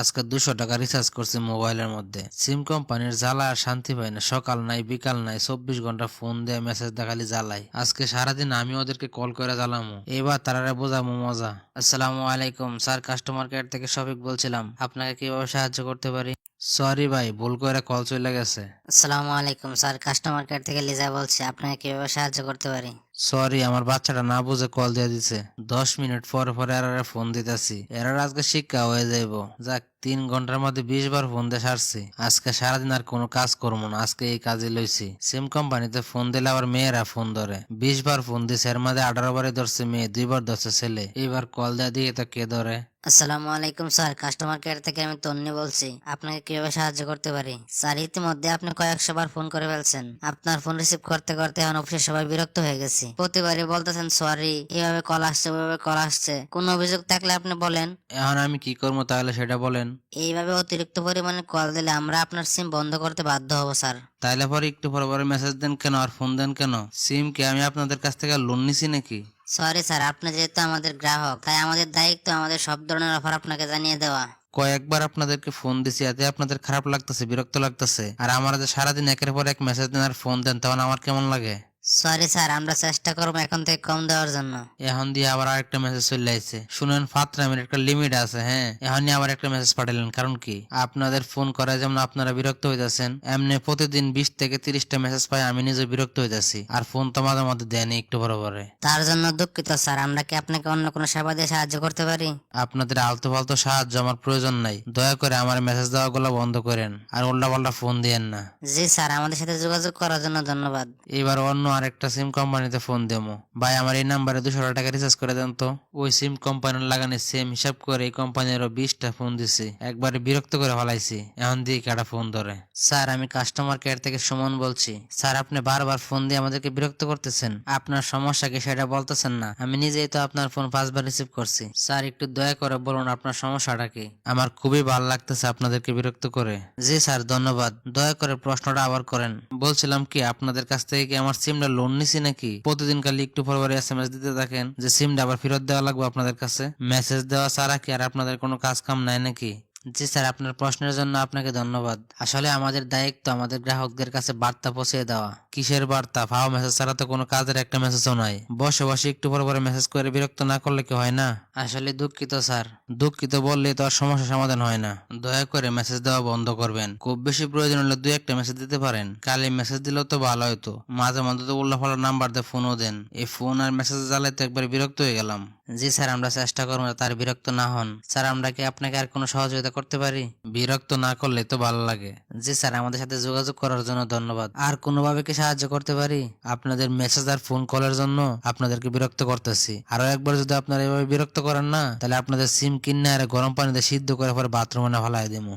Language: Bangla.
আজকে 200 টাকা রিচার্জ করছি মোবাইলের মধ্যে। সিম কোম্পানির জ্বালা আর শান্তি পাই না। সকাল নাই বিকাল নাই 24 ঘন্টা ফোন দিয়ে মেসেজ দেখালি জ্বালাই। আজকে সারাদিন আমি ওদেরকে কল করে জ্বালামু, এবার তারারে বোঝামু মজা। আসসালামু আলাইকুম স্যার, কাস্টমার কেয়ার থেকে শফিক বলছিলাম, আপনাকে কিভাবে সাহায্য করতে পারি? সরি ভাই, ভুল করে কল চলে গেছে। আসসালামু আলাইকুম স্যার, কাস্টমার কেয়ার থেকে লিজা বলছি, আপনাকে কিভাবে সাহায্য করতে পারি? সরি, আমার বাচ্চাটা না বুঝে কল দিয়ে দিছে। 10 মিনিট পরে পরে এরারে ফোন দিতেছি, এরার আজকে শিক্ষা হয়ে যাইব। যাক, 3 ঘন্টার মধ্যে 20 বার ফোন দিয়ে সারছি। আজকে সারাদিন আর কোনো কাজ করবো না, আজকে এই কাজে লইছি। সিম কোম্পানিতে ফোন দিলে আবার মেয়েরা ফোন ধরে। 20 বার ফোন দিছে, এর মধ্যে 18 বারে ধরছে মেয়ে, 2 বার ধরছে ছেলে। এবার কল দিয়ে দিয়ে তো কে ধরে? আসসালামু আলাইকুম স্যার, কাস্টমার কেয়ার থেকে আমি তন্নি বলছি, আপনাকে কিভাবে সাহায্য করতে পারি? স্যার, ইতিমধ্যে আপনি কয়েকশো বার ফোন করে ফেলছেন। আপনার ফোন রিসিভ করতে করতে এখন অফিসের সবাই বিরক্ত হয়ে গেছি। প্রতিবারই বলতেছেন সরি, এভাবে কল আসছে ওইভাবে কল আসছে। কোনো অভিযোগ থাকলে আপনি বলেন। এখন আমি কি করবো তাহলে সেটা বলেন। এইভাবে অতিরিক্ত পরিমাণে কল দিলে আমরা আপনার সিম বন্ধ করতে বাধ্য হব স্যার। তাইলে পরে একটু পরে পরে মেসেজ দেন কেন আর ফোন দেন কেন? সিম কি আমি আপনাদের কাছ থেকে লোন নিছি নাকি? সরি স্যার, আপনি যেহেতু আমাদের গ্রাহক, তাই আমাদের দায়িত্ব আমাদের সব ধরনের অফার আপনাকে জানিয়ে দেওয়া। কয়েকবার আপনাদেরকে ফোন দিছি, এতে আপনাদের খারাপ লাগতেছে, বিরক্ত লাগতেছে। আর আমার যে সারাদিন একের পর এক মেসেজ দেন আর ফোন দেন, তখন আমার কেমন লাগে? সরি স্যার, আমরা চেষ্টা করবো এখন থেকে কম দেওয়ার জন্য। এখন দিয়ে আবার আরেকটা মেসেজ চলে আসছে। শুনেন, ফাত্রামের একটা লিমিট আছে। হ্যাঁ, এখনই আবার একটা মেসেজ পাঠালেন, কারণ কি? আপনাদের ফোন করায় যেমন আপনারা বিরক্ত হইতাছেন, এমনি প্রতিদিন 20 থেকে 30টা মেসেজ পাই আমি নিজে বিরক্ত হইতাছি। আর ফোন তো মাঝে মধ্যে দেয়নি একটু বড় বড়। তার জন্য দুঃখিত স্যার, আমরা কি আপনাকে অন্য কোনো সেবা দিয়ে সাহায্য করতে পারি? আপনাদের আলতু ফালতু সাহায্য আমার প্রয়োজন নাই। দয়া করে আমার মেসেজ দেওয়া গুলো বন্ধ করেন আর উল্টা পাল্টা ফোন দিয়েন না। জি স্যার, আমাদের সাথে যোগাযোগ করার জন্য ধন্যবাদ। এবার অন্য আরেকটা সিম কোম্পানিতে ফোন দেবো। ভাই, আমার এই নাম্বারে 200 টাকা রিচার্জ করে দেন তো। ওই সিম কোম্পানির লাগানে সেম হিসাব করে এই কোম্পানিরও 20টা ফোন দিছি, একবারে বিরক্ত করে ফেলাইছি। এখন দিয়ে কাটা ফোন ধরে। স্যার, আমি কাস্টমার কেয়ার থেকে সুমন বলছি। স্যার, আপনি বারবার ফোন দিয়ে আমাদেরকে বিরক্ত করতেছেন। আপনার সমস্যা কি সেটা বলতেছেন না। আমি নিজেই তো আপনার ফোন 5 বার রিসিভ করছি। স্যার, একটু দয়া করে বলুন আপনার সমস্যাটা কি। আমার খুবই ভালো লাগতেছে আপনাদেরকে বিরক্ত করে। জি স্যার, ধন্যবাদ। দয়া করে প্রশ্নটা আবার করেন। বলছিলাম কি, আপনাদের কাছ থেকে কি আমার সিমটা লোন নিছি নাকি? প্রতিদিন খালি একটু পর পর এসএমএস দিতে থাকেন যে সিমটা আবার ফেরত দেওয়া লাগবে আপনাদের কাছে। মেসেজ দেওয়া ছাড়া কি আর আপনাদের কোনো কাজ কাম নাই নাকি? জি স্যার, আপনার প্রশ্নের জন্য আপনাকে ধন্যবাদ। আসলে আমাদের দায়িত্ব আমাদের গ্রাহকদের কাছে বার্তা পৌঁছে দেওয়া। কিসের বার্তা? ফাও মেসেজ ছাড়া তো কোনো কাজের একটা মেসেজও নাই। বসে বসে একটু পর পরে মেসেজ করে বিরক্ত না করলে কি হয় না? আসলে দুঃখিত স্যার। দুঃখিত বললে তো আর সমস্যা সমাধান হয় না। দয়া করে মেসেজ দেওয়া বন্ধ করবেন। খুব বেশি প্রয়োজন হলে 2-1টা মেসেজ দিতে পারেন। কালে মেসেজ দিলেও তো ভালো হতো। মাঝে মধ্যে তো উল্লাফাল্লা নাম্বার দিয়ে ফোনও দেন। এই ফোন আর মেসেজ জ্বালাইতে একবার বিরক্ত হয়ে গেলাম। জি স্যার, আমরা চেষ্টা করবো তার বিরক্ত না হন। স্যার, আমরা কি আপনাকে আর কোনো সহযোগিতা করতে পারি? বিরক্ত না করলে তো ভালো লাগে। জি স্যার, আমাদের সাথে যোগাযোগ করার জন্য ধন্যবাদ। আর কোনোভাবে কি সাহায্য করতে পারি? আপনাদের মেসেজ আর ফোন কলের জন্য আপনাদেরকে বিরক্ত করতেছি। আরো একবার যদি আপনারা এভাবে বিরক্ত করেন না, তাহলে আপনাদের সিম কিনে আর গরম পানিতে সিদ্ধ করে পরে বাথরুমে না ফেলাই দেবো।